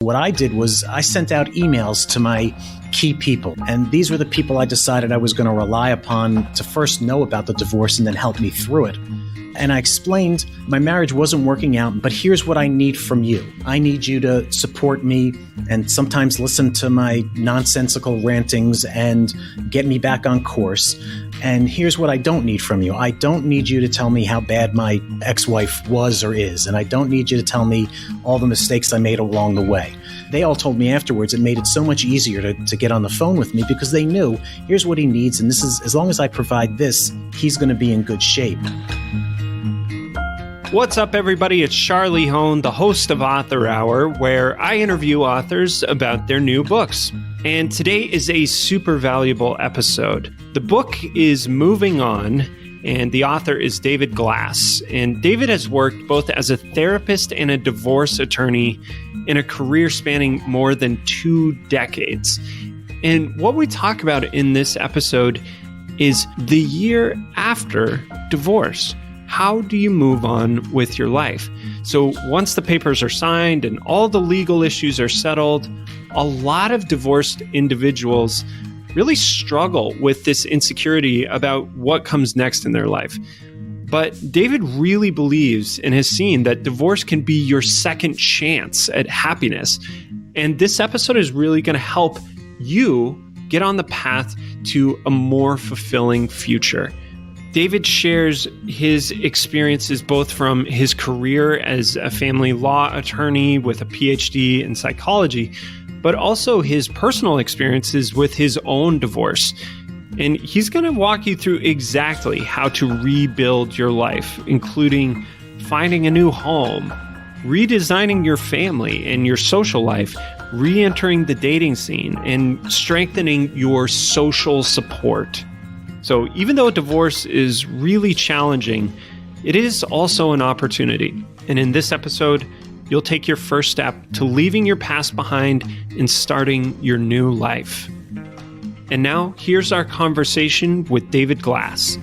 What I did was I sent out emails to my key people, and these were the people I decided I was going to rely upon to first know about the divorce and then help me through it. And I explained my marriage wasn't working out, but here's what I need from you. I need you to support me and sometimes listen to my nonsensical rantings and get me back on course. And here's what I don't need from you. I don't need you to tell me how bad my ex-wife was or is. And I don't need you to tell me all the mistakes I made along the way. They all told me afterwards it made it so much easier to get on the phone with me because they knew here's what he needs. And this is, as long as I provide this, he's going to be in good shape. What's up, everybody? It's Charlie Hone, the host of Author Hour, where I interview authors about their new books. And today is a super valuable episode. The book is Moving On, and the author is David Glass. And David has worked both as a therapist and a divorce attorney in a career spanning more than 2 decades. And what we talk about in this episode is the year after divorce. How do you move on with your life? So once the papers are signed and all the legal issues are settled, a lot of divorced individuals really struggle with this insecurity about what comes next in their life. But David really believes and has seen that divorce can be your second chance at happiness. And this episode is really going to help you get on the path to a more fulfilling future. David shares his experiences both from his career as a family law attorney with a PhD in psychology, but also his personal experiences with his own divorce. And he's going to walk you through exactly how to rebuild your life, including finding a new home, redesigning your family and your social life, re-entering the dating scene, and strengthening your social support. So even though divorce is really challenging, it is also an opportunity. And in this episode, you'll take your first step to leaving your past behind and starting your new life. And now, here's our conversation with David Glass.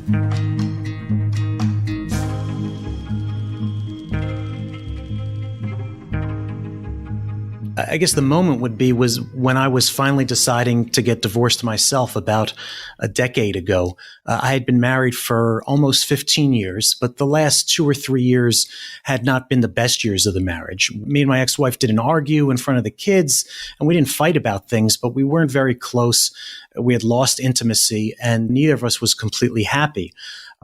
I guess the moment was when I was finally deciding to get divorced myself about a decade ago. I had been married for almost 15 years, but the last 2 or 3 years had not been the best years of the marriage. Me and my ex-wife didn't argue in front of the kids, and we didn't fight about things, but we weren't very close. We had lost intimacy, and neither of us was completely happy.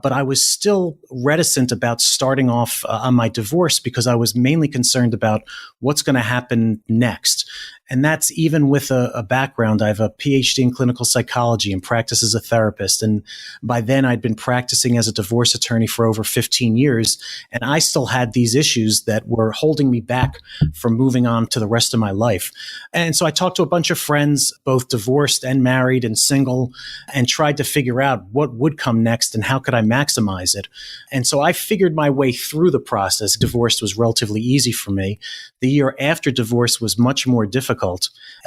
But I was still reticent about starting off on my divorce because I was mainly concerned about what's going to happen next. And that's even with a background. I have a PhD in clinical psychology and practice as a therapist. And by then I'd been practicing as a divorce attorney for over 15 years. And I still had these issues that were holding me back from moving on to the rest of my life. And so I talked to a bunch of friends, both divorced and married and single, and tried to figure out what would come next and how could I maximize it. And so I figured my way through the process. Divorce was relatively easy for me. The year after divorce was much more difficult.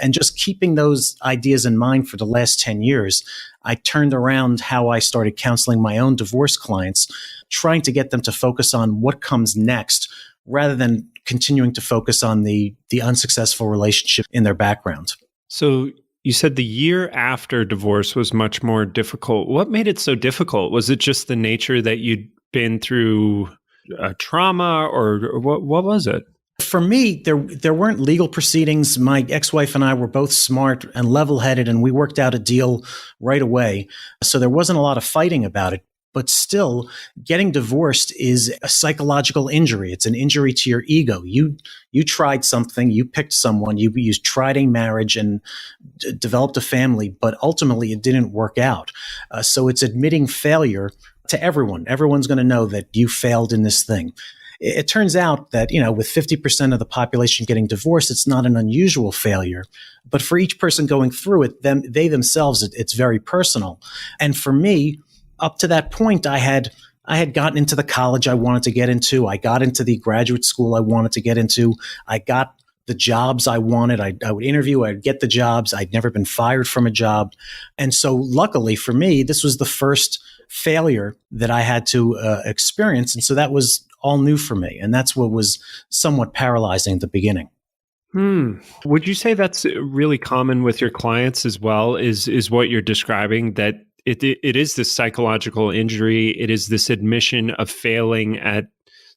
And just keeping those ideas in mind for the last 10 years, I turned around how I started counseling my own divorce clients, trying to get them to focus on what comes next rather than continuing to focus on the unsuccessful relationship in their background. So you said the year after divorce was much more difficult. What made it so difficult? Was it just the nature that you'd been through trauma, or what was it? For me, there weren't legal proceedings. My ex-wife and I were both smart and level-headed, and we worked out a deal right away. So there wasn't a lot of fighting about it. But still, getting divorced is a psychological injury. It's an injury to your ego. You tried something, you picked someone, you tried a marriage and developed a family, but ultimately it didn't work out. So it's admitting failure to everyone. Everyone's going to know that you failed in this thing. It turns out that, with 50% of the population getting divorced, it's not an unusual failure. But for each person going through it, they themselves, it's very personal. And for me, up to that point, I had gotten into the college I wanted to get into. I got into the graduate school I wanted to get into. I got the jobs I wanted. I would interview, I'd get the jobs. I'd never been fired from a job. And so luckily for me, this was the first failure that I had to experience. And so that was all new for me. And that's what was somewhat paralyzing at the beginning. Would you say that's really common with your clients as well? Is what you're describing, that it is this psychological injury, it is this admission of failing at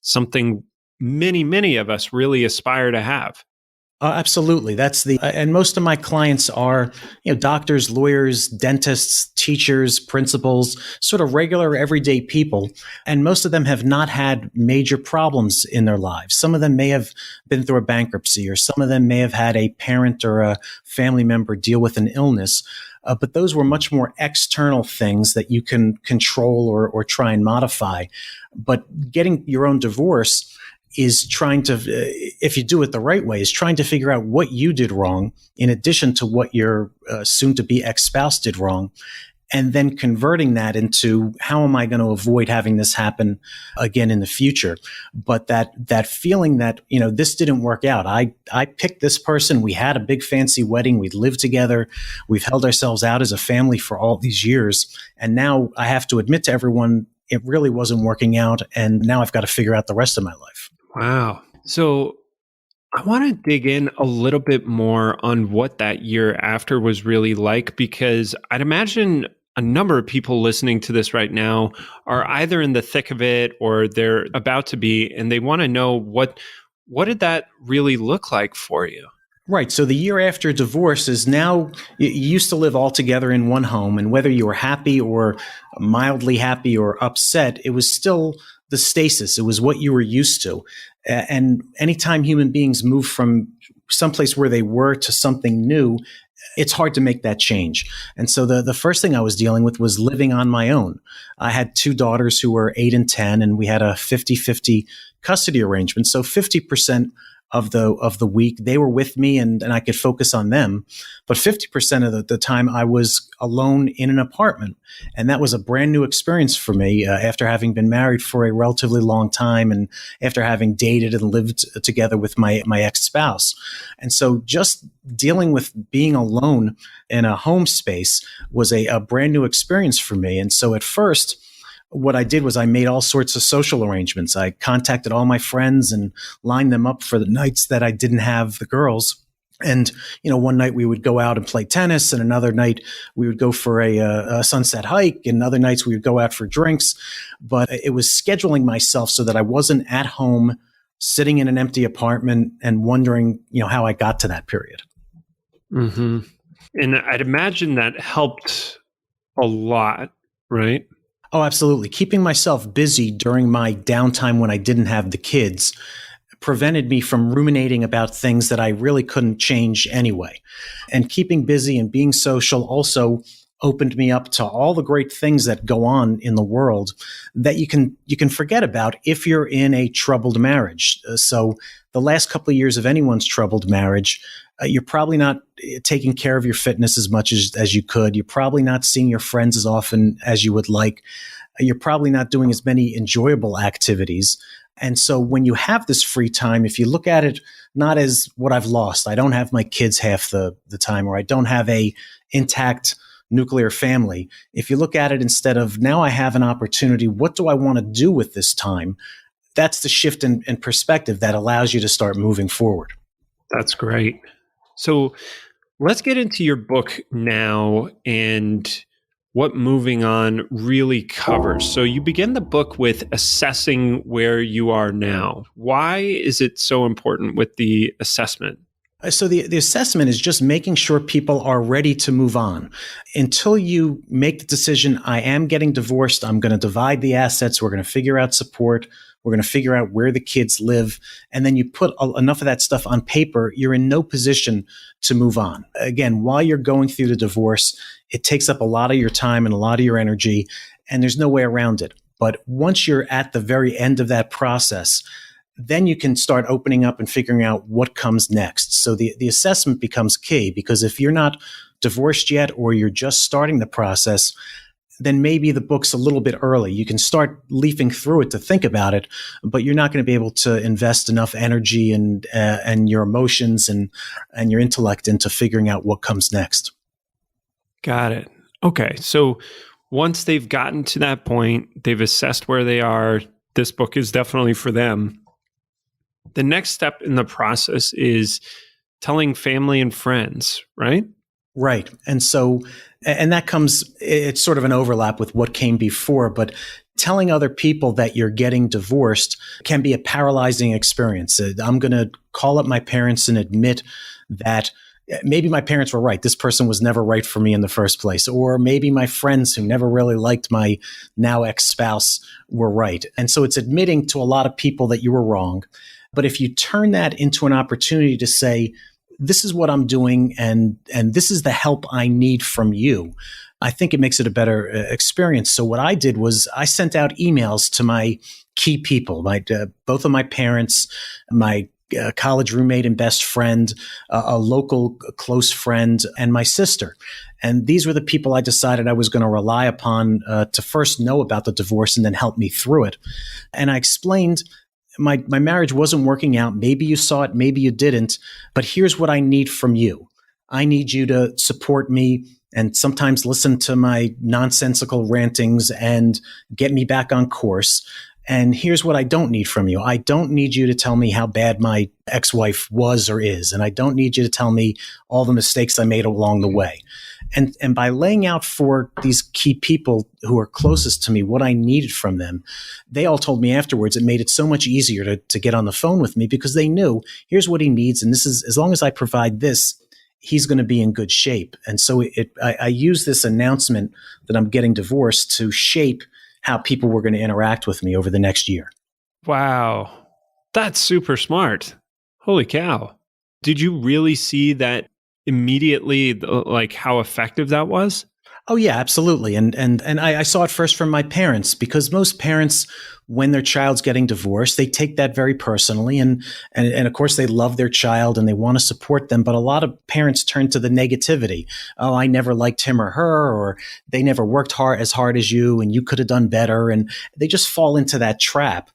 something many of us really aspire to have? Absolutely. And most of my clients are, doctors, lawyers, dentists, teachers, principals, sort of regular everyday people. And most of them have not had major problems in their lives. Some of them may have been through a bankruptcy, or some of them may have had a parent or a family member deal with an illness. But those were much more external things that you can control or try and modify. But getting your own divorce is trying to, if you do it the right way, is trying to figure out what you did wrong in addition to what your soon-to-be ex-spouse did wrong, and then converting that into, how am I going to avoid having this happen again in the future? But that feeling that, this didn't work out. I picked this person. We had a big fancy wedding. We lived together. We've held ourselves out as a family for all these years. And now I have to admit to everyone, it really wasn't working out. And now I've got to figure out the rest of my life. Wow. So I want to dig in a little bit more on what that year after was really like, because I'd imagine a number of people listening to this right now are either in the thick of it or they're about to be, and they want to know what did that really look like for you? Right. So the year after divorce is now, you used to live all together in one home, and whether you were happy or mildly happy or upset, it was still the stasis. It was what you were used to. And anytime human beings move from someplace where they were to something new, it's hard to make that change. And so the first thing I was dealing with was living on my own. I had two daughters who were 8 and 10, and we had a 50-50 custody arrangement. So 50% of the week they were with me, and I could focus on them. But 50% of the time I was alone in an apartment. And that was a brand new experience for me after having been married for a relatively long time, and after having dated and lived together with my ex-spouse. And so just dealing with being alone in a home space was a brand new experience for me. And so at first, what I did was I made all sorts of social arrangements. I contacted all my friends and lined them up for the nights that I didn't have the girls. And, one night we would go out and play tennis, and another night we would go for a sunset hike, and other nights we would go out for drinks. But it was scheduling myself so that I wasn't at home sitting in an empty apartment and wondering, how I got to that period. Mm-hmm. And I'd imagine that helped a lot, right? Oh, absolutely. Keeping myself busy during my downtime when I didn't have the kids prevented me from ruminating about things that I really couldn't change anyway. And keeping busy and being social also opened me up to all the great things that go on in the world that you can forget about if you're in a troubled marriage. So the last couple of years of anyone's troubled marriage, you're probably not taking care of your fitness as much as you could. You're probably not seeing your friends as often as you would like. You're probably not doing as many enjoyable activities. And so when you have this free time, if you look at it not as what I've lost, I don't have my kids half the time, or I don't have a intact nuclear family. If you look at it instead of, now I have an opportunity, what do I want to do with this time? That's the shift in perspective that allows you to start moving forward. That's great. So let's get into your book now and what moving on really covers. So you begin the book with assessing where you are now. Why is it so important with the assessment? So the assessment is just making sure people are ready to move on. Until you make the decision, I am getting divorced, I'm going to divide the assets, we're going to figure out support, we're going to figure out where the kids live, and then you put enough of that stuff on paper, you're in no position to move on. Again, while you're going through the divorce, it takes up a lot of your time and a lot of your energy, and there's no way around it. But once you're at the very end of that process, then you can start opening up and figuring out what comes next. So the assessment becomes key, because if you're not divorced yet, or you're just starting the process, then maybe the book's a little bit early. You can start leafing through it to think about it, but you're not going to be able to invest enough energy and your emotions and your intellect into figuring out what comes next. Got it. Okay. So once they've gotten to that point, they've assessed where they are, this book is definitely for them. The next step in the process is telling family and friends, right? Right. And so, and that comes, it's sort of an overlap with what came before, but telling other people that you're getting divorced can be a paralyzing experience. I'm going to call up my parents and admit that maybe my parents were right. This person was never right for me in the first place. Or maybe my friends who never really liked my now ex-spouse were right. And so it's admitting to a lot of people that you were wrong. But if you turn that into an opportunity to say, this is what I'm doing and this is the help I need from you, I think it makes it a better experience. So what I did was I sent out emails to my key people, both of my parents, my college roommate and best friend, a local close friend, and my sister. And these were the people I decided I was going to rely upon to first know about the divorce and then help me through it. And I explained my marriage wasn't working out. Maybe you saw it, maybe you didn't, but here's what I need from you. I need you to support me and sometimes listen to my nonsensical rantings and get me back on course. And here's what I don't need from you. I don't need you to tell me how bad my ex-wife was or is. And I don't need you to tell me all the mistakes I made along the way. And by laying out for these key people who are closest to me what I needed from them, they all told me afterwards it made it so much easier to get on the phone with me because they knew here's what he needs. And this is, as long as I provide this, he's going to be in good shape. And so I use this announcement that I'm getting divorced to shape how people were going to interact with me over the next year. Wow. That's super smart. Holy cow. Did you really see that immediately, like how effective that was? Oh yeah, absolutely. And I saw it first from my parents because most parents, when their child's getting divorced, they take that very personally. And of course they love their child and they want to support them. But a lot of parents turn to the negativity. Oh, I never liked him or her, or they never worked as hard as you and you could have done better. And they just fall into that trap.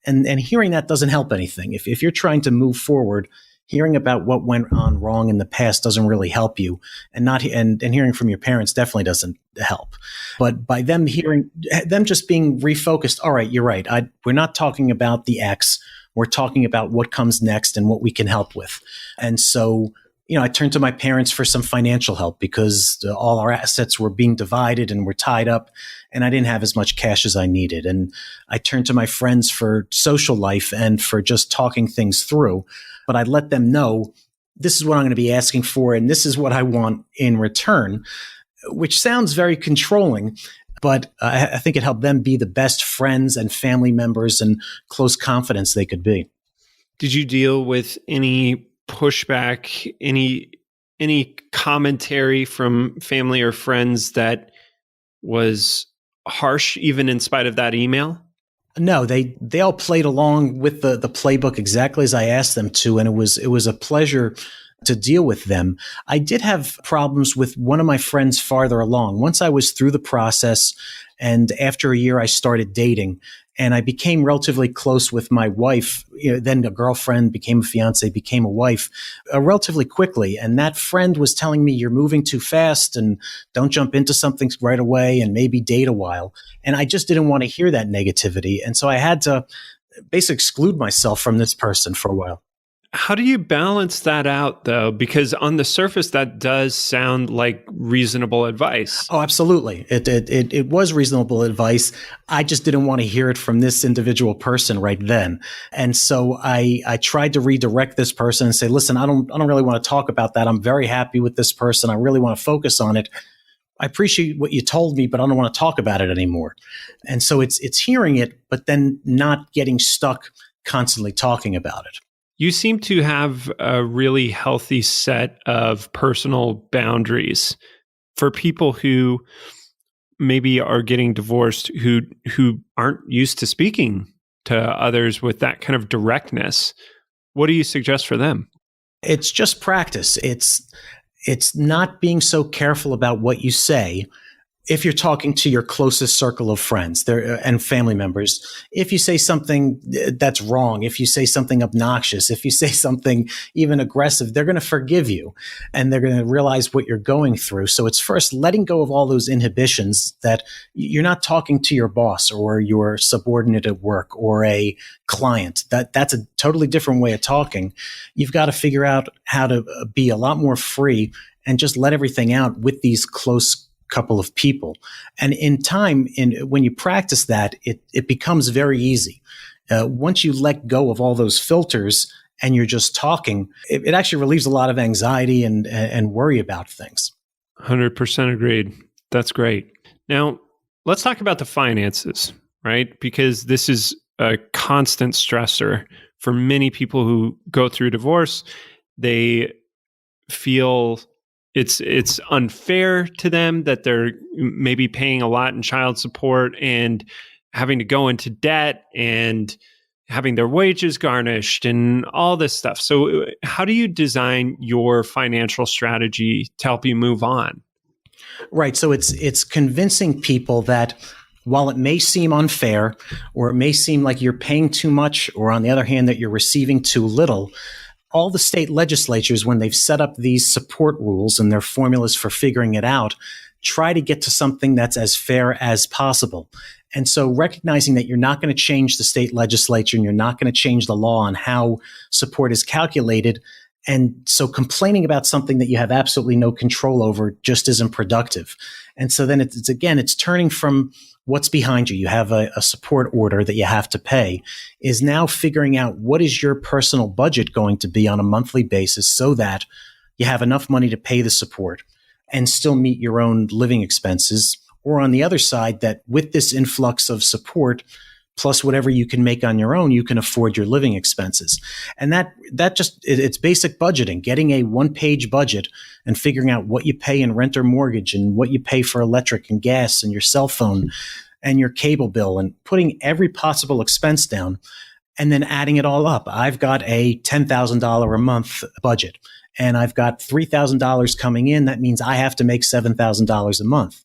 And hearing that doesn't help anything. If you're trying to move forward, hearing about what went on wrong in the past doesn't really help you, and hearing from your parents definitely doesn't help. But by them just being refocused, all right, you're right. We're not talking about the ex. We're talking about what comes next and what we can help with. And so, I turned to my parents for some financial help because all our assets were being divided and were tied up, and I didn't have as much cash as I needed. And I turned to my friends for social life and for just talking things through. But I let them know this is what I'm going to be asking for, and this is what I want in return, which sounds very controlling. But I think it helped them be the best friends and family members and close confidants they could be. Did you deal with any pushback, any commentary from family or friends that was harsh, even in spite of that email? No, they all played along with the playbook exactly as I asked them to, and it was a pleasure to deal with them. I did have problems with one of my friends farther along. Once I was through the process, and after a year I started dating, and I became relatively close with my wife. Then a girlfriend became a fiance, became a wife, relatively quickly. And that friend was telling me, "You're moving too fast, and don't jump into something right away, and maybe date a while." And I just didn't want to hear that negativity, and so I had to basically exclude myself from this person for a while. How do you balance that out, though? Because on the surface, that does sound like reasonable advice. Oh, absolutely. It was reasonable advice. I just didn't want to hear it from this individual person right then. And so I tried to redirect this person and say, listen, I don't really want to talk about that. I'm very happy with this person. I really want to focus on it. I appreciate what you told me, but I don't want to talk about it anymore. And so it's hearing it, but then not getting stuck constantly talking about it. You seem to have a really healthy set of personal boundaries for people who maybe are getting divorced, who aren't used to speaking to others with that kind of directness. What do you suggest for them? It's just practice. It's not being so careful about what you say. if you're talking to your closest circle of friends there and family members, if you say something that's wrong, if you say something obnoxious, if you say something even aggressive, they're going to forgive you and they're going to realize what you're going through. So it's first letting go of all those inhibitions that you're not talking to your boss or your subordinate at work or a client. That's a totally different way of talking. You've got to figure out how to be a lot more free and just let everything out with these close couple of people. And in time, when you practice that, it becomes very easy. Once you let go of all those filters and you're just talking, it actually relieves a lot of anxiety and worry about things. 100% agreed. That's great. Now, let's talk about the finances, right? Because this is a constant stressor for many people who go through divorce. They feel it's unfair to them that they're maybe paying a lot in child support and having to go into debt and having their wages garnished and all this stuff. So how do you design your financial strategy to help you move on? Right. So it's convincing people that while it may seem unfair or it may seem like you're paying too much, or on the other hand, that you're receiving too little, all the state legislatures, when they've set up these support rules and their formulas for figuring it out, try to get to something that's as fair as possible. And so recognizing that you're not going to change the state legislature and you're not going to change the law on how support is calculated. And so complaining about something that you have absolutely no control over just isn't productive. And so then it's turning from what's behind you. You have a support order that you have to pay, is now figuring out what is your personal budget going to be on a monthly basis so that you have enough money to pay the support and still meet your own living expenses. Or on the other side, that with this influx of support, plus whatever you can make on your own, you can afford your living expenses. And it's basic budgeting, getting a one-page budget and figuring out what you pay in rent or mortgage and what you pay for electric and gas and your cell phone and your cable bill, and putting every possible expense down and then adding it all up. I've got a $10,000 a month budget and I've got $3,000 coming in. That means I have to make $7,000 a month.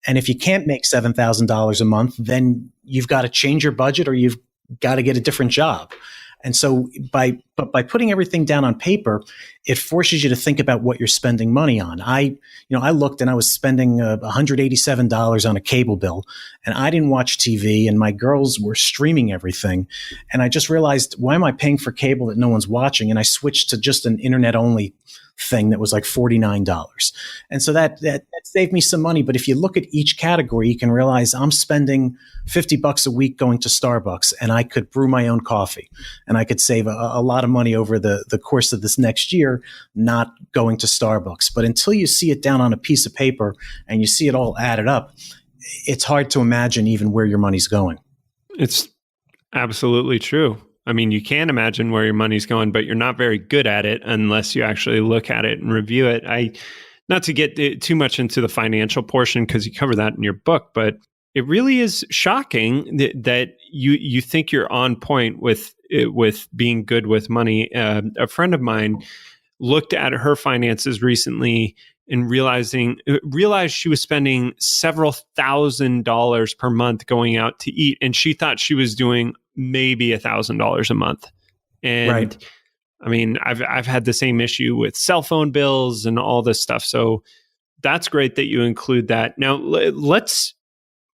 And if you can't make $7,000 a month, then you've got to change your budget or you've got to get a different job. And so by putting everything down on paper, it forces you to think about what you're spending money on. I looked and I was spending $187 on a cable bill, and I didn't watch TV, and my girls were streaming everything. And I just realized, why am I paying for cable that no one's watching? And I switched to just an internet only thing that was like $49. And so that saved me some money. But if you look at each category, you can realize I'm spending $50 a week going to Starbucks, and I could brew my own coffee, and I could save a lot of money over the course of this next year not going to Starbucks. But until you see it down on a piece of paper and you see it all added up, it's hard to imagine even where your money's going. It's absolutely true. I mean, you can imagine where your money's going, but you're not very good at it unless you actually look at it and review it. Not to get too much into the financial portion, because you cover that in your book, but it really is shocking that you think you're on point with being good with money. A friend of mine looked at her finances recently and realized she was spending several $1,000s per month going out to eat, and she thought she was doing maybe $1,000 a month. And right. I mean, I've had the same issue with cell phone bills and all this stuff. So that's great that you include that. Now let's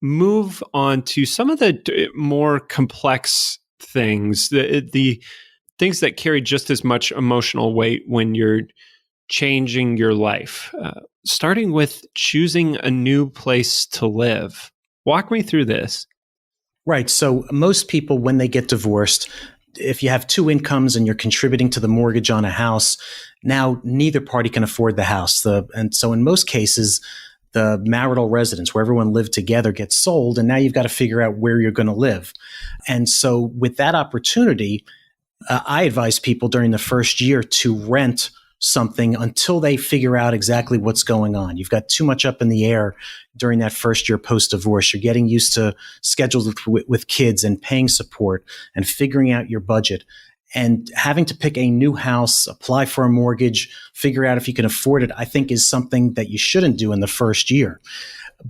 move on to some of the more complex things, the things that carry just as much emotional weight when you're changing your life, starting with choosing a new place to live. Walk me through this. Right. So most people, when they get divorced, if you have two incomes and you're contributing to the mortgage on a house, now neither party can afford the house. And so in most cases, the marital residence where everyone lived together gets sold, and now you've got to figure out where you're going to live. And so with that opportunity, I advise people during the first year to rent something until they figure out exactly what's going on. You've got too much up in the air during that first year post-divorce. You're getting used to schedules with kids and paying support and figuring out your budget. And having to pick a new house, apply for a mortgage, figure out if you can afford it, I think is something that you shouldn't do in the first year.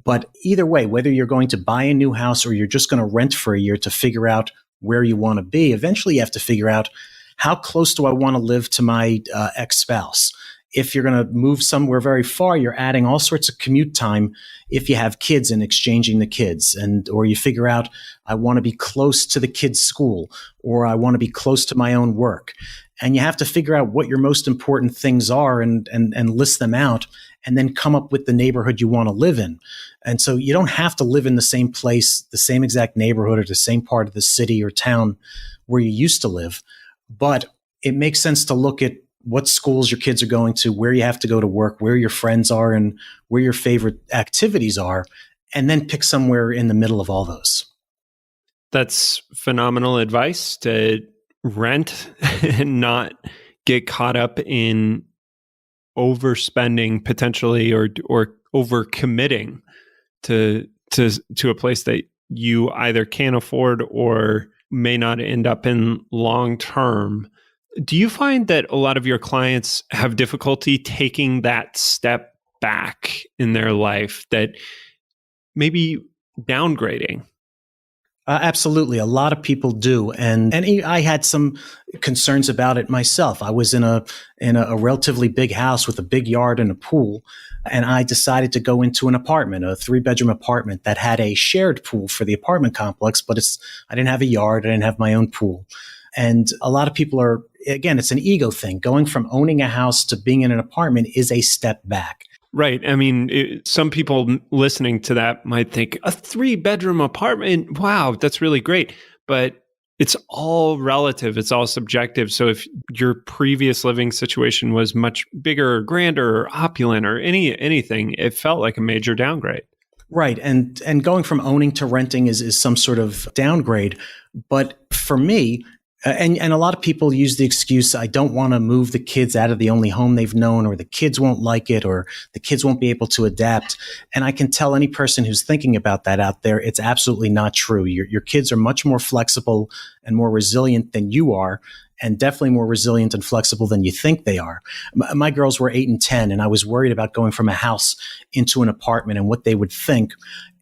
But either way, whether you're going to buy a new house or you're just going to rent for a year to figure out where you want to be, eventually you have to figure out, how close do I want to live to my ex-spouse? If you're going to move somewhere very far, you're adding all sorts of commute time if you have kids and exchanging the kids. Or you figure out, I want to be close to the kids' school, or I want to be close to my own work. And you have to figure out what your most important things are and list them out, and then come up with the neighborhood you want to live in. And so you don't have to live in the same place, the same exact neighborhood, or the same part of the city or town where you used to live. But it makes sense to look at what schools your kids are going to, where you have to go to work, where your friends are, and where your favorite activities are, and then pick somewhere in the middle of all those. That's phenomenal advice, to rent and not get caught up in overspending potentially, or overcommitting to a place that you either can't afford or may not end up in long term. Do you find that a lot of your clients have difficulty taking that step back in their life, that maybe downgrading? Absolutely. A lot of people do. And I had some concerns about it myself. I was in a relatively big house with a big yard and a pool. And I decided to go into an apartment, a 3-bedroom apartment that had a shared pool for the apartment complex, but I didn't have a yard. I didn't have my own pool. And a lot of people are, again, it's an ego thing. Going from owning a house to being in an apartment is a step back. Right. I mean, some people listening to that might think, a 3-bedroom apartment, wow, that's really great. But it's all relative. It's all subjective. So if your previous living situation was much bigger, or grander, or opulent, or anything, it felt like a major downgrade. Right. And going from owning to renting is some sort of downgrade. But for me, and a lot of people use the excuse, I don't want to move the kids out of the only home they've known, or the kids won't like it, or the kids won't be able to adapt. And I can tell any person who's thinking about that out there, it's absolutely not true. Your kids are much more flexible and more resilient than you are, and definitely more resilient and flexible than you think they are. My girls were 8 and 10, and I was worried about going from a house into an apartment and what they would think.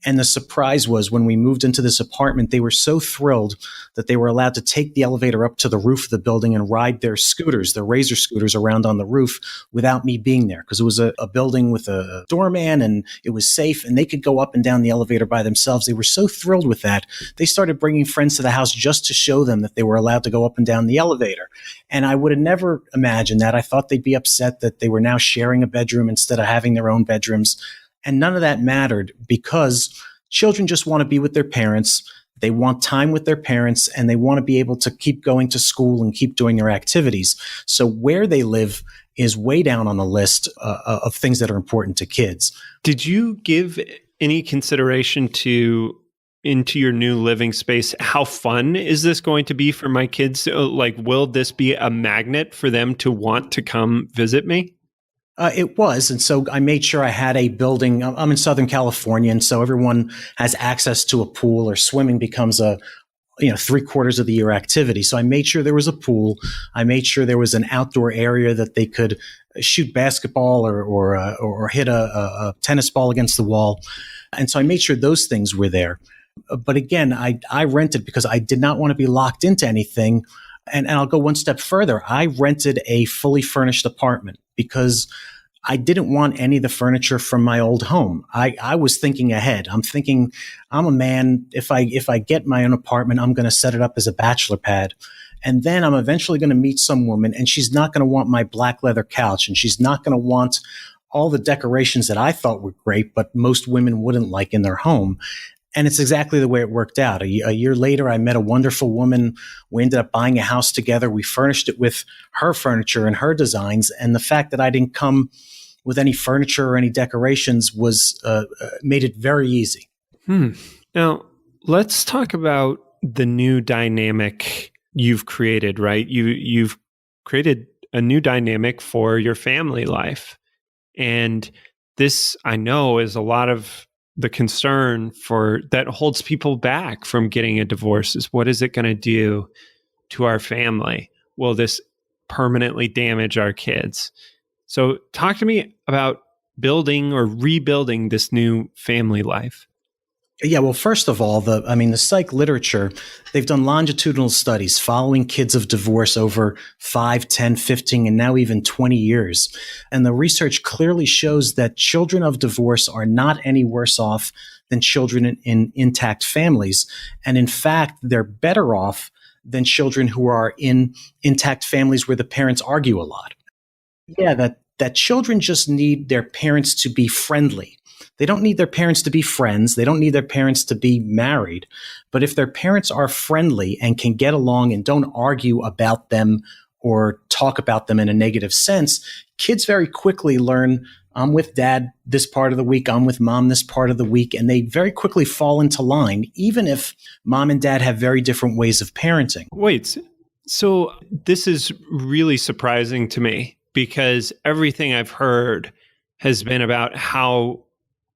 And the surprise was, when we moved into this apartment, they were so thrilled that they were allowed to take the elevator up to the roof of the building and ride their scooters, their Razor scooters, around on the roof without me being there, because it was a building with a doorman and it was safe, and they could go up and down the elevator by themselves. They were so thrilled with that. They started bringing friends to the house just to show them that they were allowed to go up and down the elevator. And I would have never imagined that. I thought they'd be upset that they were now sharing a bedroom instead of having their own bedrooms. And none of that mattered, because children just want to be with their parents. They want time with their parents, and they want to be able to keep going to school and keep doing their activities. So where they live is way down on the list of things that are important to kids. Did you give any consideration into your new living space? How fun is this going to be for my kids? Like, will this be a magnet for them to want to come visit me? It was. And so I made sure I had a building. I'm in Southern California, and so everyone has access to a pool, or swimming becomes a 3/4 of the year activity. So I made sure there was a pool. I made sure there was an outdoor area that they could shoot basketball or hit a tennis ball against the wall. And so I made sure those things were there. But again, I rented because I did not want to be locked into anything. And I'll go one step further. I rented a fully furnished apartment because I didn't want any of the furniture from my old home. I was thinking ahead. I'm thinking, I'm a man. If I get my own apartment, I'm going to set it up as a bachelor pad. And then I'm eventually going to meet some woman, and she's not going to want my black leather couch, and she's not going to want all the decorations that I thought were great, but most women wouldn't like in their home. And it's exactly the way it worked out. A year later, I met a wonderful woman. We ended up buying a house together. We furnished it with her furniture and her designs. And the fact that I didn't come with any furniture or any decorations was made it very easy. Now, let's talk about the new dynamic you've created, right? You've created a new dynamic for your family life. And this, I know, is a lot of the concern that holds people back from getting a divorce, is what is it going to do to our family? will this permanently damage our kids? So talk to me about building or rebuilding this new family life. Yeah, well, first of all, the psych literature, they've done longitudinal studies following kids of divorce over 5, 10, 15, and now even 20 years. And the research clearly shows that children of divorce are not any worse off than children in intact families. And in fact, they're better off than children who are in intact families where the parents argue a lot. Yeah, that children just need their parents to be friendly. They don't need their parents to be friends. They don't need their parents to be married. But if their parents are friendly and can get along and don't argue about them or talk about them in a negative sense, kids very quickly learn, I'm with dad this part of the week, I'm with mom this part of the week, and they very quickly fall into line, even if mom and dad have very different ways of parenting. Wait, so this is really surprising to me because everything I've heard has been about how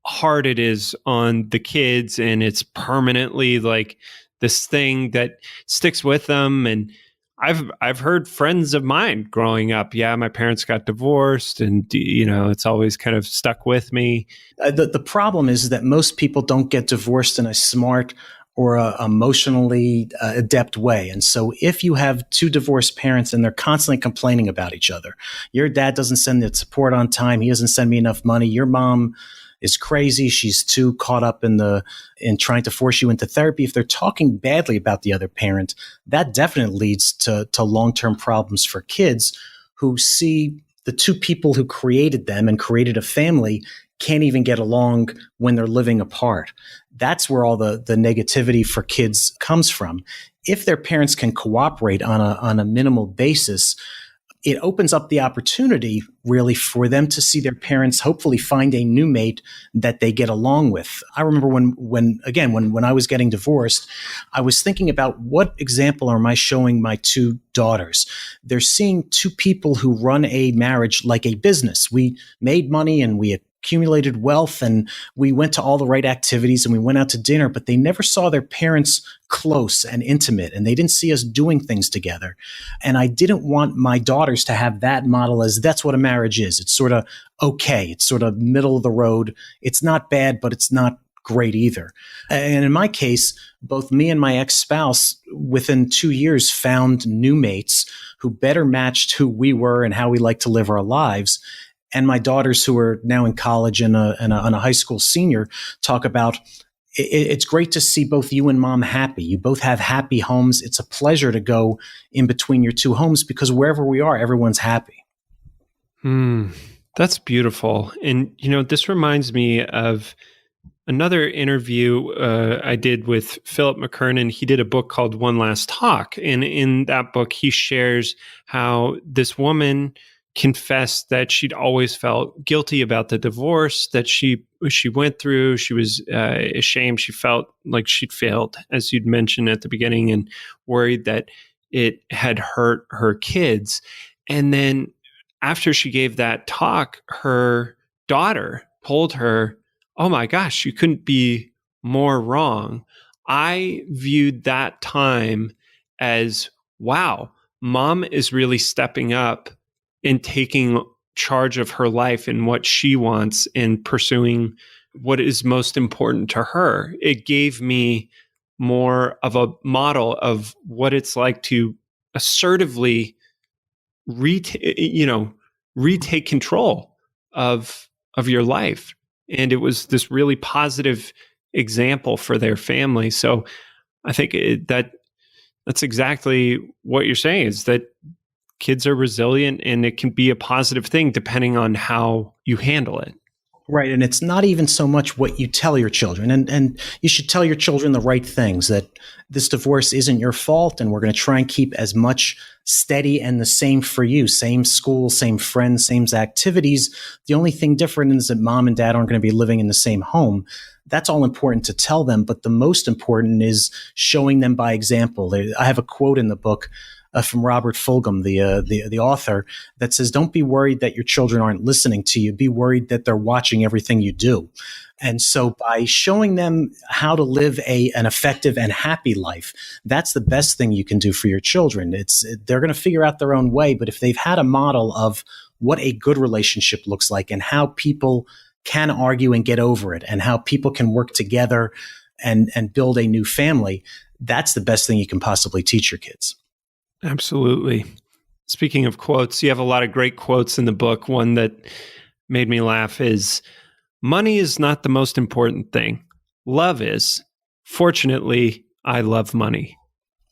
hard it is on the kids, and it's permanently like this thing that sticks with them. And I've heard friends of mine growing up, yeah, my parents got divorced, and it's always kind of stuck with me. The problem is that most people don't get divorced in a smart or a emotionally adept way. And so if you have two divorced parents and they're constantly complaining about each other, your dad doesn't send the support on time, he doesn't send me enough money, your mom is crazy, she's too caught up in trying to force you into therapy. If they're talking badly about the other parent, that definitely leads to long-term problems for kids who see the two people who created them and created a family can't even get along when they're living apart. That's where all the negativity for kids comes from. If their parents can cooperate on a minimal basis, it opens up the opportunity really for them to see their parents hopefully find a new mate that they get along with. I remember when I was getting divorced, I was thinking about what example am I showing my two daughters? They're seeing two people who run a marriage like a business. We made money and we accumulated wealth and we went to all the right activities and we went out to dinner, but they never saw their parents close and intimate, and they didn't see us doing things together. And I didn't want my daughters to have that model as that's what a marriage is. It's sort of okay. It's sort of middle of the road. It's not bad, but it's not great either. And in my case, both me and my ex-spouse within 2 years found new mates who better matched who we were and how we like to live our lives. And my daughters, who are now in college and a high school senior, talk about it's great to see both you and mom happy. You both have happy homes. It's a pleasure to go in between your two homes because wherever we are, everyone's happy. That's beautiful. And, this reminds me of another interview I did with Philip McKernan. He did a book called One Last Talk. And in that book, he shares how this woman confessed that she'd always felt guilty about the divorce that she went through. She was ashamed. She felt like she'd failed, as you'd mentioned at the beginning, and worried that it had hurt her kids. And then after she gave that talk, her daughter told her, "Oh my gosh, you couldn't be more wrong." I viewed that time as, wow, mom is really stepping up and taking charge of her life and what she wants and pursuing what is most important to her. It gave me more of a model of what it's like to assertively retake control of your life. And it was this really positive example for their family. So I think that's exactly what you're saying, is that kids are resilient and it can be a positive thing depending on how you handle it. Right. And it's not even so much what you tell your children. And you should tell your children the right things, that this divorce isn't your fault. And we're going to try and keep as much steady and the same for you. Same school, same friends, same activities. The only thing different is that mom and dad aren't going to be living in the same home. That's all important to tell them. But the most important is showing them by example. I have a quote in the book from Robert Fulghum, the author, that says, "Don't be worried that your children aren't listening to you. Be worried that they're watching everything you do." And so by showing them how to live an effective and happy life, that's the best thing you can do for your children. They're going to figure out their own way, but if they've had a model of what a good relationship looks like and how people can argue and get over it and how people can work together and build a new family, that's the best thing you can possibly teach your kids. Absolutely. Speaking of quotes, you have a lot of great quotes in the book. One that made me laugh is, "Money is not the most important thing. Love is. Fortunately, I love money."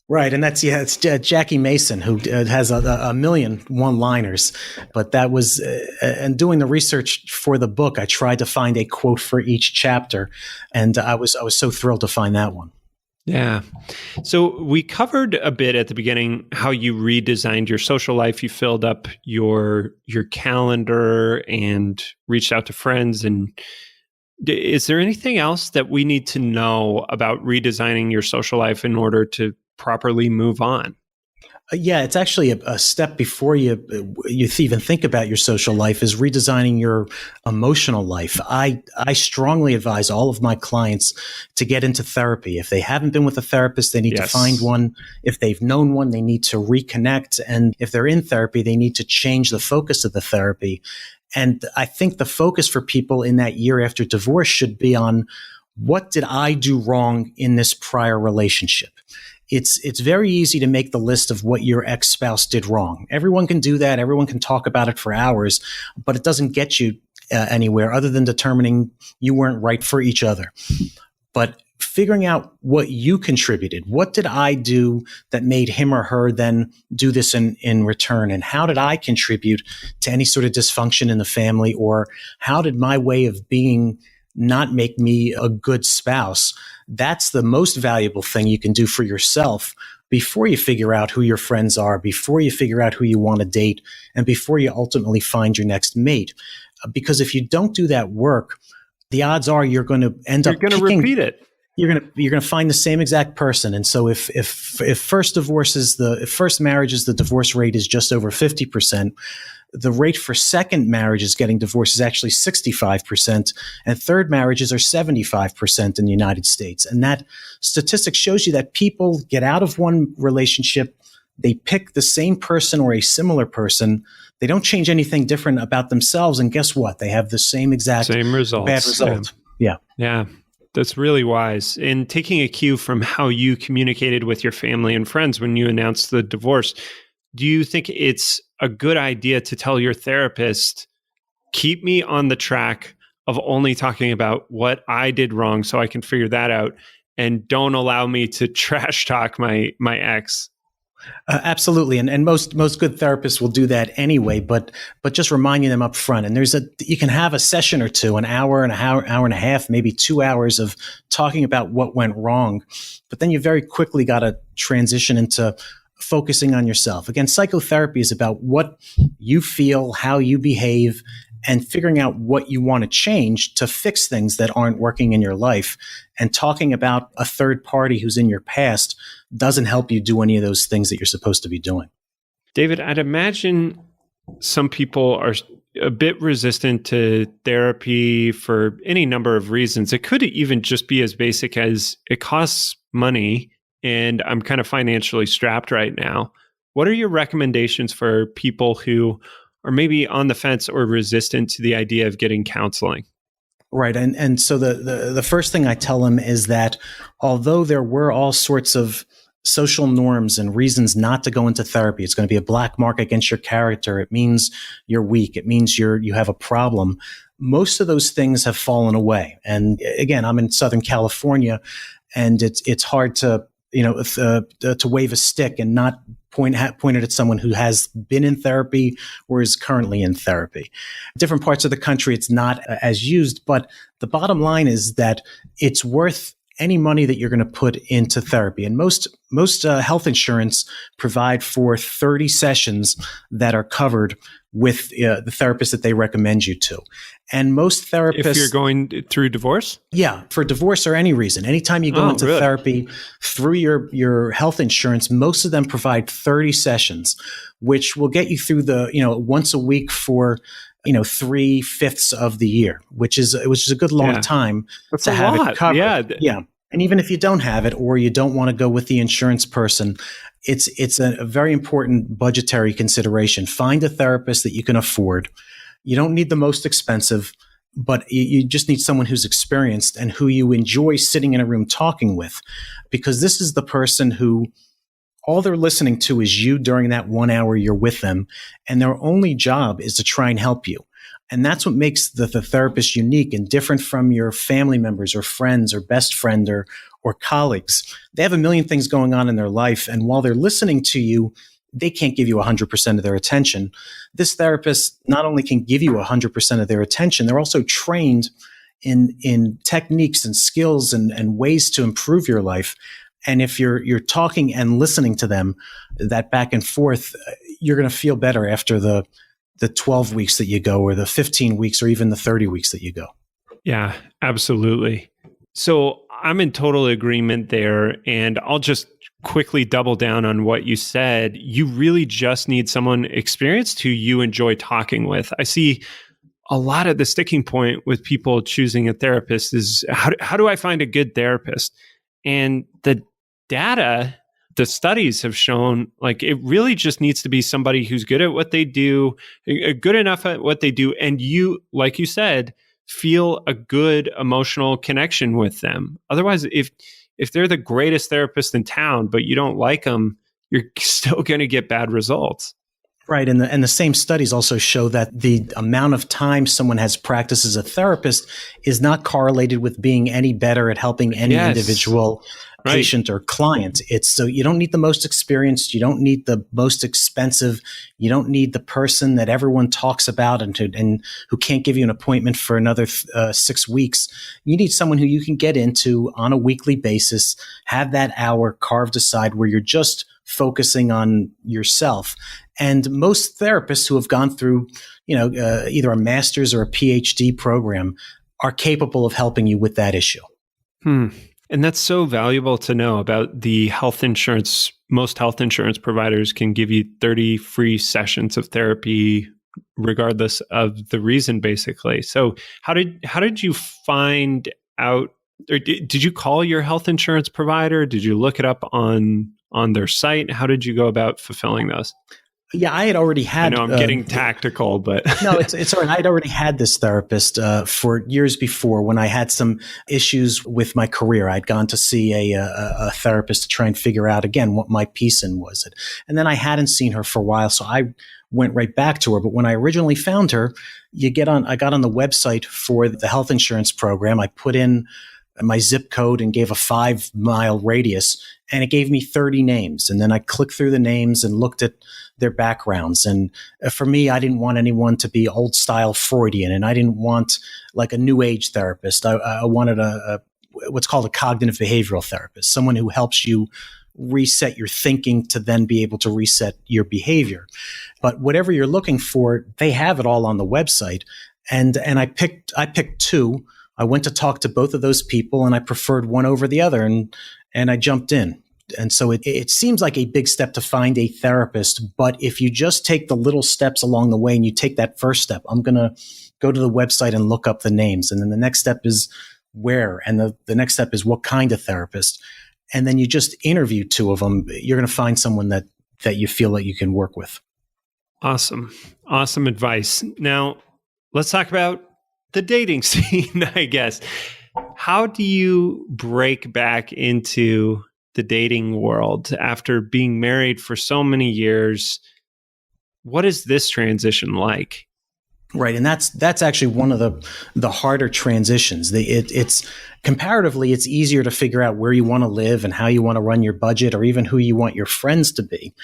Right. And it's Jackie Mason, who has a million one-liners. But that was, and doing the research for the book, I tried to find a quote for each chapter. And I was so thrilled to find that one. Yeah. So we covered a bit at the beginning how you redesigned your social life. You filled up your calendar and reached out to friends. And is there anything else that we need to know about redesigning your social life in order to properly move on? Yeah, it's actually a step before you even think about your social life, is redesigning your emotional life. I strongly advise all of my clients to get into therapy. If they haven't been with a therapist, they need to find one. If they've known one, they need to reconnect. And if they're in therapy, they need to change the focus of the therapy. And I think the focus for people in that year after divorce should be on, what did I do wrong in this prior relationship? It's very easy to make the list of what your ex-spouse did wrong. Everyone can do that. Everyone can talk about it for hours, but it doesn't get you anywhere other than determining you weren't right for each other. But figuring out what you contributed, what did I do that made him or her then do this in return? And how did I contribute to any sort of dysfunction in the family? Or how did my way of being not make me a good spouse? That's the most valuable thing you can do for yourself before you figure out who your friends are, before you figure out who you want to date, and before you ultimately find your next mate. Because if you don't do that work, the odds are you're going to end up repeat it. You're going to find the same exact person. And so if first marriage is the divorce rate is just over 50%, the rate for second marriages getting divorced is actually 65%, and third marriages are 75% in the United States. And that statistic shows you that people get out of one relationship, they pick the same person or a similar person, they don't change anything different about themselves, and guess what? They have the same results. Bad result. Yeah. Yeah. That's really wise. And taking a cue from how you communicated with your family and friends when you announced the divorce, do you think it's a good idea to tell your therapist, keep me on the track of only talking about what I did wrong so I can figure that out, and don't allow me to trash talk my ex? Absolutely. And most good therapists will do that anyway, but just reminding them up front. And you can have a session or two, an hour and a half, maybe 2 hours of talking about what went wrong. But then you very quickly got to transition into focusing on yourself. Again, psychotherapy is about what you feel, how you behave, and figuring out what you want to change to fix things that aren't working in your life. And talking about a third party who's in your past doesn't help you do any of those things that you're supposed to be doing. David, I'd imagine some people are a bit resistant to therapy for any number of reasons. It could even just be as basic as it costs money and I'm kind of financially strapped right now. What are your recommendations for people who are maybe on the fence or resistant to the idea of getting counseling? Right. And so the first thing I tell them is that although there were all sorts of social norms and reasons not to go into therapy, it's going to be a black mark against your character. It means you're weak. It means you have a problem. Most of those things have fallen away. And again, I'm in Southern California, and it's hard to wave a stick and not point it at someone who has been in therapy or is currently in therapy. Different parts of the country, it's not as used, but the bottom line is that it's worth any money that you're going to put into therapy. And most health insurance provide for 30 sessions that are covered with the therapist that they recommend you to. And most therapists, if you're going through divorce? Yeah, for divorce or any reason. Anytime you go into really? therapy through your health insurance, most of them provide 30 sessions, which will get you through the, once a week for 3/5 of the year, which is a good long time That's to a have lot. it covered. Yeah. Yeah. And even if you don't have it or you don't want to go with the insurance person, it's a very important budgetary consideration. Find a therapist that you can afford. You don't need the most expensive, but you just need someone who's experienced and who you enjoy sitting in a room talking with, because this is the person who all they're listening to is you during that 1 hour you're with them, and their only job is to try and help you. And that's what makes the therapist unique and different from your family members or friends or best friend or colleagues. They have a million things going on in their life, and while they're listening to you, they can't give you 100% of their attention. This therapist not only can give you 100% of their attention, they're also trained in techniques and skills and ways to improve your life. And if you're talking and listening to them, that back and forth, you're going to feel better after the 12 weeks that you go, or the 15 weeks, or even the 30 weeks that you go. Yeah, absolutely. So I'm in total agreement there. And I'll just quickly double down on what you said. You really just need someone experienced who you enjoy talking with. I see a lot of the sticking point with people choosing a therapist is how do I find a good therapist? And the data, the studies have shown, like, it really just needs to be somebody who's good at what they do, good enough at what they do. And you, like you said, feel a good emotional connection with them. Otherwise, if they're the greatest therapist in town, but you don't like them, you're still going to get bad results. Right. And the same studies also show that the amount of time someone has practiced as a therapist is not correlated with being any better at helping any individual patient or client. It's so you don't need the most experienced, you don't need the most expensive, you don't need the person that everyone talks about and who can't give you an appointment for another 6 weeks. You need someone who you can get into on a weekly basis, have that hour carved aside where you're just focusing on yourself. And most therapists who have gone through, either a master's or a PhD program are capable of helping you with that issue. And that's so valuable to know about the health insurance. Most health insurance providers can give you 30 free sessions of therapy, regardless of the reason, basically. So how did you find out, or did you call your health insurance provider? Did you look it up on their site? How did you go about fulfilling those? Yeah, I had already had. I know I'm getting tactical, but no, it's all right. I'd already had this therapist for years before, when I had some issues with my career. I'd gone to see a therapist to try and figure out again what my piece in was it, and then I hadn't seen her for a while, so I went right back to her. But when I originally found her, I got on the website for the health insurance program. I put in my zip code and gave a 5-mile radius, and it gave me 30 names. And then I clicked through the names and looked at their backgrounds. And for me, I didn't want anyone to be old style Freudian, and I didn't want like a new age therapist. I wanted what's called a cognitive behavioral therapist, someone who helps you reset your thinking to then be able to reset your behavior. But whatever you're looking for, they have it all on the website. And I picked 2. I went to talk to both of those people, and I preferred one over the other, and I jumped in. And so it seems like a big step to find a therapist, but if you just take the little steps along the way and you take that first step, I'm going to go to the website and look up the names. And then the next step is where, and the next step is what kind of therapist. And then you just interview 2 of them. You're going to find someone that you feel that you can work with. Awesome. Awesome advice. Now, let's talk about the dating scene, I guess. How do you break back into the dating world after being married for so many years? What is this transition like? Right, and that's actually one of the harder transitions. It's comparatively, it's easier to figure out where you want to live and how you want to run your budget, or even who you want your friends to be.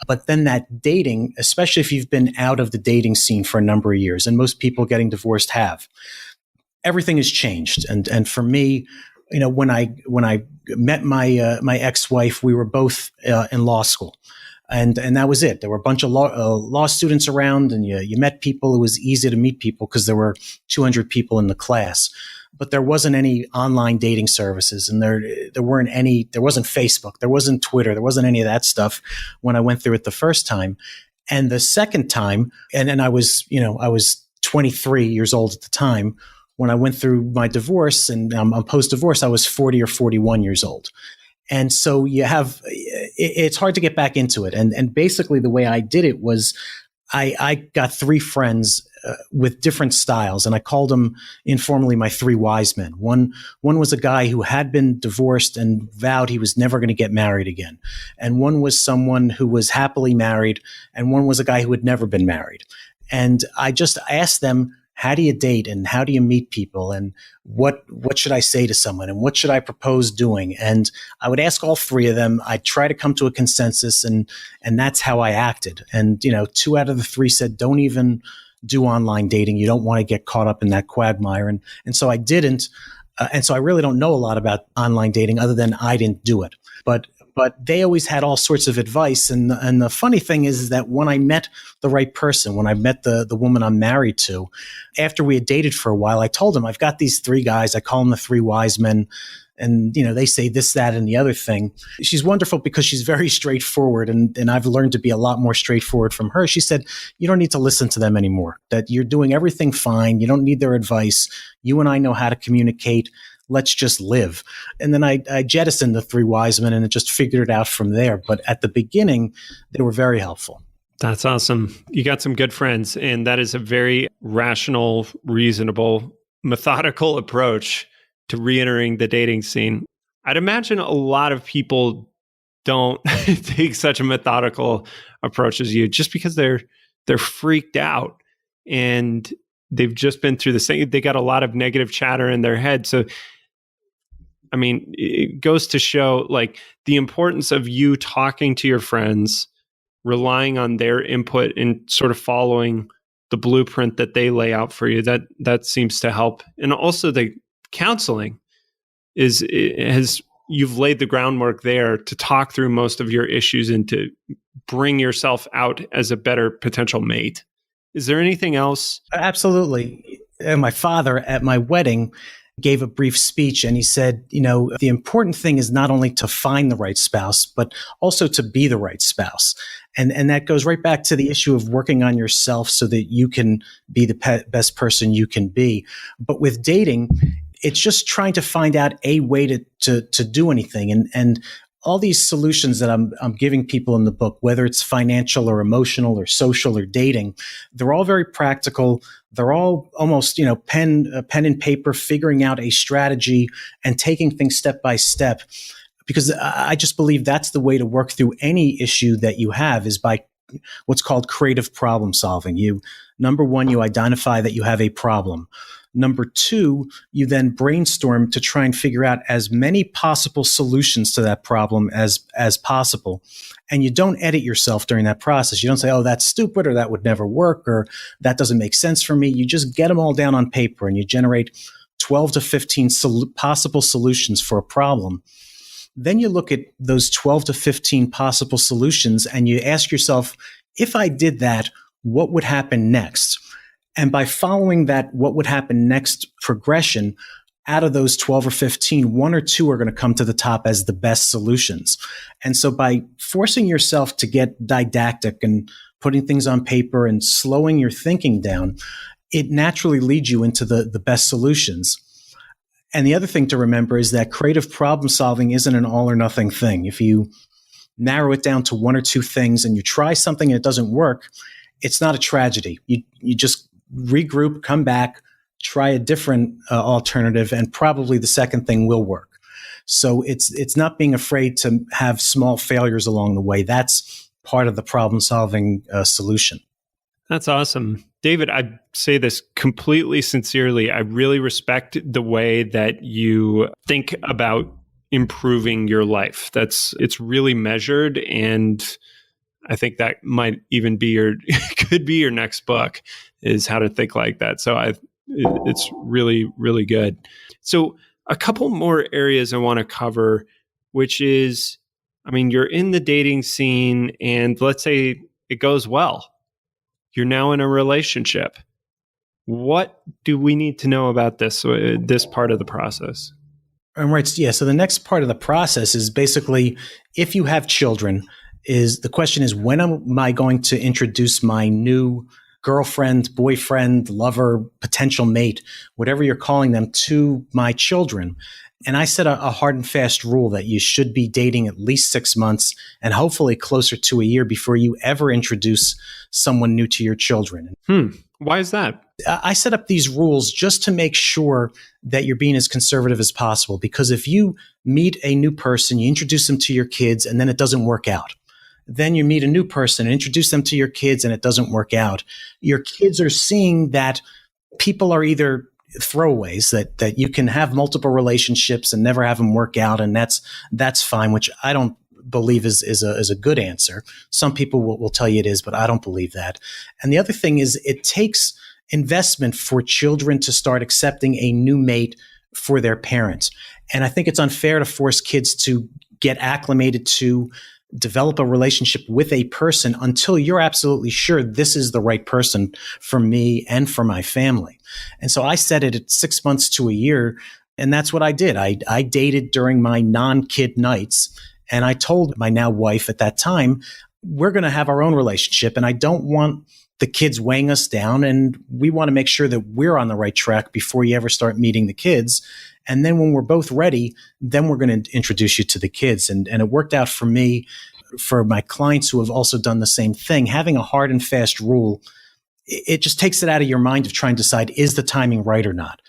But then that dating, especially if you've been out of the dating scene for a number of years, and most people getting divorced have, everything has changed. And for me, when I met my ex-wife, we were both in law school. And that was it. There were a bunch of law students around, and you met people. It was easy to meet people because there were 200 people in the class. But there wasn't any online dating services, and there weren't any. There wasn't Facebook, there wasn't Twitter, there wasn't any of that stuff when I went through it the first time. And the second time, and I was 23 years old at the time when I went through my divorce, and I'm post-divorce. I was 40 or 41 years old. And so it's hard to get back into it. And basically the way I did it was I got three friends with different styles, and I called them informally my three wise men. One was a guy who had been divorced and vowed he was never going to get married again. And one was someone who was happily married, and one was a guy who had never been married. And I just asked them, how do you date, and how do you meet people, and what should I say to someone, and what should I propose doing? And I would ask all three of them. I'd try to come to a consensus, and that's how I acted. And, two out of the three said, don't even do online dating. You don't want to get caught up in that quagmire. And so I didn't. And so I really don't know a lot about online dating other than I didn't do it. But they always had all sorts of advice. And the funny thing is that when I met the right person, when I met the woman I'm married to, after we had dated for a while, I told them, I've got these three guys. I call them the three wise men. And, they say this, that, and the other thing. She's wonderful because she's very straightforward. And I've learned to be a lot more straightforward from her. She said, you don't need to listen to them anymore, that you're doing everything fine. You don't need their advice. You and I know how to communicate. Let's just live. And then I jettisoned the three wise men and just figured it out from there. But at the beginning, they were very helpful. That's awesome. You got some good friends, and that is a very rational, reasonable, methodical approach to re-entering the dating scene. I'd imagine a lot of people don't take such a methodical approach as you, just because they're freaked out and they've just been through the same. They got a lot of negative chatter in their head. So, I mean, it goes to show like the importance of you talking to your friends, relying on their input, and sort of following the blueprint that they lay out for you. That seems to help. And also the counseling you've laid the groundwork there to talk through most of your issues and to bring yourself out as a better potential mate. Is there anything else? Absolutely. My father at my wedding gave a brief speech, and he said, the important thing is not only to find the right spouse, but also to be the right spouse. And that goes right back to the issue of working on yourself so that you can be the best person you can be. But with dating, it's just trying to find out a way to do anything. And all these solutions that I'm giving people in the book, whether it's financial or emotional or social or dating, they're all very practical. They're all almost, pen and paper, figuring out a strategy and taking things step by step. Because I just believe that's the way to work through any issue that you have, is by what's called creative problem solving. Number one, you identify that you have a problem. Number two, you then brainstorm to try and figure out as many possible solutions to that problem as possible. And you don't edit yourself during that process. You don't say, oh, that's stupid, or that would never work, or that doesn't make sense for me. You just get them all down on paper, and you generate 12 to 15 possible solutions for a problem. Then you look at those 12 to 15 possible solutions, and you ask yourself, if I did that, what would happen next? And by following that what would happen next progression, out of those 12 or 15, one or two are going to come to the top as the best solutions. And so by forcing yourself to get didactic and putting things on paper and slowing your thinking down, it naturally leads you into the best solutions. And the other thing to remember is that creative problem solving isn't an all or nothing thing. If you narrow it down to one or two things and you try something and it doesn't work, it's not a tragedy. You just regroup, come back, try a different alternative, and probably the second thing will work. So it's not being afraid to have small failures along the way. That's part of the problem-solving solution. That's awesome. David, I say this completely sincerely. I really respect the way that you think about improving your life. It's really measured, and I think that might even be could be your next book, is how to think like that. So it's really, really good. So a couple more areas I want to cover, which is I mean, you're in the dating scene and let's say it goes well. You're now in a relationship. What do we need to know about this part of the process? Right. Yeah. So the next part of the process is basically if you have children, is the question is when am I going to introduce my new girlfriend, boyfriend, lover, potential mate, whatever you're calling them, to my children? And I set a hard and fast rule that you should be dating at least 6 months and hopefully closer to a year before you ever introduce someone new to your children. Why is that? I set up these rules just to make sure that you're being as conservative as possible. Because if you meet a new person, you introduce them to your kids, and then it doesn't work out. Then you meet a new person and introduce them to your kids, and it doesn't work out. Your kids are seeing that people are either throwaways, that you can have multiple relationships and never have them work out, and that's fine, which I don't believe is a good answer. Some people will tell you it is, but I don't believe that. And the other thing is it takes investment for children to start accepting a new mate for their parents. And I think it's unfair to force kids to get acclimated to develop a relationship with a person until you're absolutely sure this is the right person for me and for my family. And so I set it at 6 months to a year. And that's what I did. I dated during my non-kid nights. And I told my now wife at that time, we're going to have our own relationship. And I don't want the kids weighing us down. And we want to make sure that we're on the right track before you ever start meeting the kids. And then when we're both ready, then we're going to introduce you to the kids. And it worked out for me, for my clients who have also done the same thing. Having a hard and fast rule, it just takes it out of your mind of trying to decide, is the timing right or not?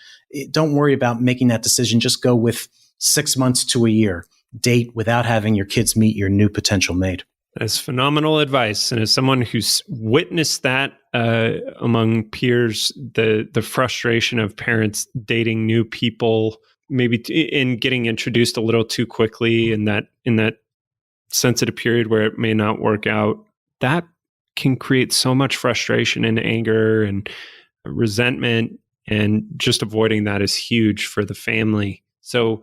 Don't worry about making that decision. Just go with 6 months to a year. Date without having your kids meet your new potential mate. That's phenomenal advice. And as someone who's witnessed that among peers, the frustration of parents dating new people, maybe in getting introduced a little too quickly in that sensitive period where it may not work out, that can create so much frustration and anger and resentment. And just avoiding that is huge for the family. So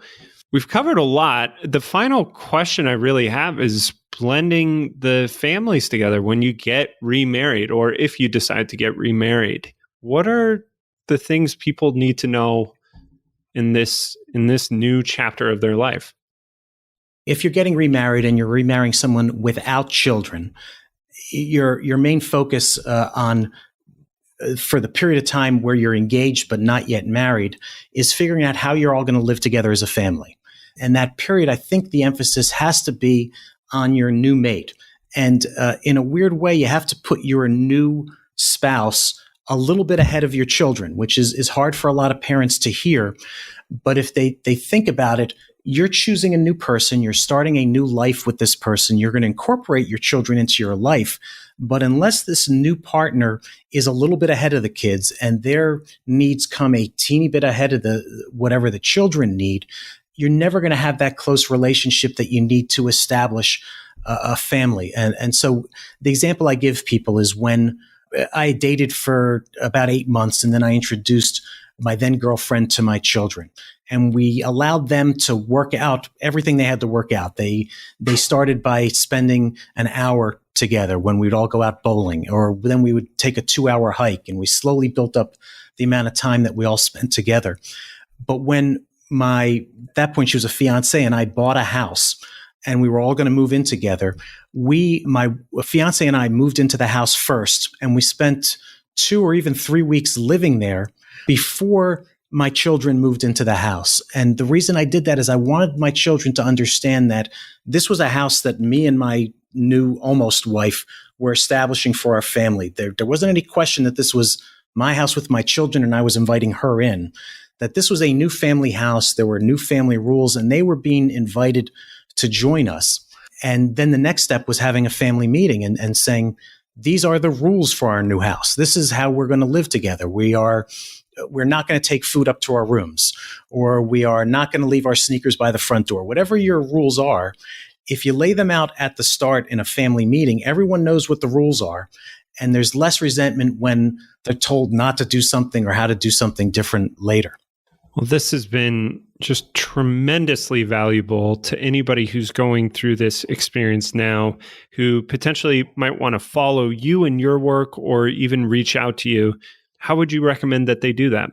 we've covered a lot. The final question I really have is blending the families together when you get remarried, or if you decide to get remarried. What are the things people need to know in this new chapter of their life? If you're getting remarried and you're remarrying someone without children, your main focus for the period of time where you're engaged but not yet married is figuring out how you're all going to live together as a family. And that period, I think the emphasis has to be on your new mate. And in a weird way, you have to put your new spouse a little bit ahead of your children, which is hard for a lot of parents to hear. But if they think about it, you're choosing a new person, you're starting a new life with this person, you're going to incorporate your children into your life. But unless this new partner is a little bit ahead of the kids and their needs come a teeny bit ahead of whatever the children need, you're never going to have that close relationship that you need to establish a family. And so the example I give people is when I dated for about 8 months and then I introduced my then girlfriend to my children. And we allowed them to work out everything they had to work out. They started by spending an hour together when we'd all go out bowling, or then we would take a 2-hour hike, and we slowly built up the amount of time that we all spent together. But when at that point, she was a fiance and I bought a house and we were all going to move in together. My fiance and I moved into the house first, and we spent 2 or even 3 weeks living there before my children moved into the house. And the reason I did that is I wanted my children to understand that this was a house that me and my new almost wife were establishing for our family. There wasn't any question that this was my house with my children and I was inviting her in, that this was a new family house. There were new family rules and they were being invited to join us. And then the next step was having a family meeting and saying, these are the rules for our new house. This is how we're going to live together. We're not going to take food up to our rooms, or we are not going to leave our sneakers by the front door. Whatever your rules are, if you lay them out at the start in a family meeting, everyone knows what the rules are. And there's less resentment when they're told not to do something or how to do something different later. Well, this has been just tremendously valuable to anybody who's going through this experience now, who potentially might want to follow you in your work or even reach out to you. How would you recommend that they do that?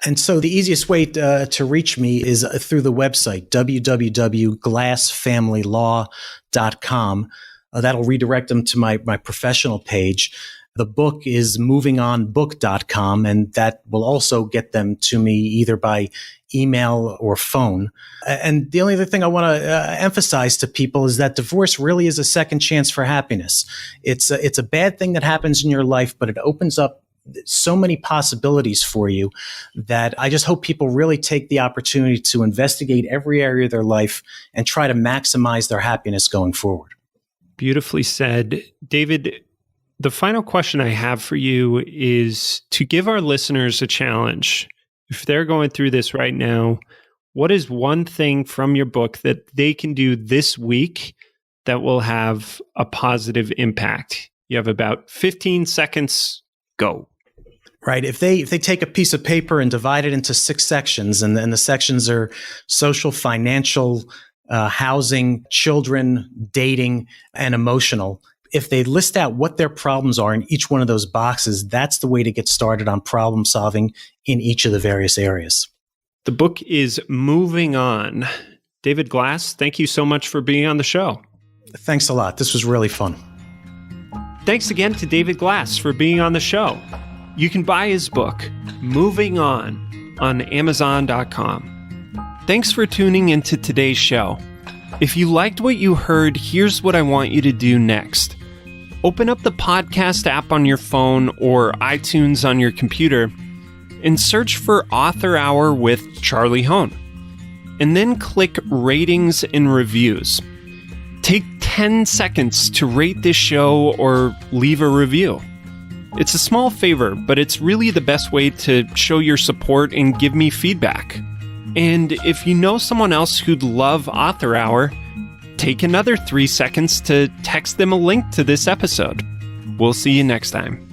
And so the easiest way to reach me is through the website, www.glassfamilylaw.com. That'll redirect them to my professional page. The book is movingonbook.com, and that will also get them to me either by email or phone. And the only other thing I want to emphasize to people is that divorce really is a second chance for happiness. It's a bad thing that happens in your life, but it opens up so many possibilities for you that I just hope people really take the opportunity to investigate every area of their life and try to maximize their happiness going forward. Beautifully said. David, the final question I have for you is to give our listeners a challenge. If they're going through this right now, what is one thing from your book that they can do this week that will have a positive impact? You have about 15 seconds. Go. Right. If they take a piece of paper and divide it into 6 sections, and the sections are social, financial, housing, children, dating, and emotional. If they list out what their problems are in each one of those boxes, that's the way to get started on problem solving in each of the various areas. The book is Moving On. David Glass, thank you so much for being on the show. Thanks a lot. This was really fun. Thanks again to David Glass for being on the show. You can buy his book, Moving on Amazon.com. Thanks for tuning into today's show. If you liked what you heard, here's what I want you to do next. Open up the podcast app on your phone or iTunes on your computer and search for Author Hour with Charlie Hone. And then click Ratings and Reviews. Take 10 seconds to rate this show or leave a review. It's a small favor, but it's really the best way to show your support and give me feedback. And if you know someone else who'd love Author Hour, take another 3 seconds to text them a link to this episode. We'll see you next time.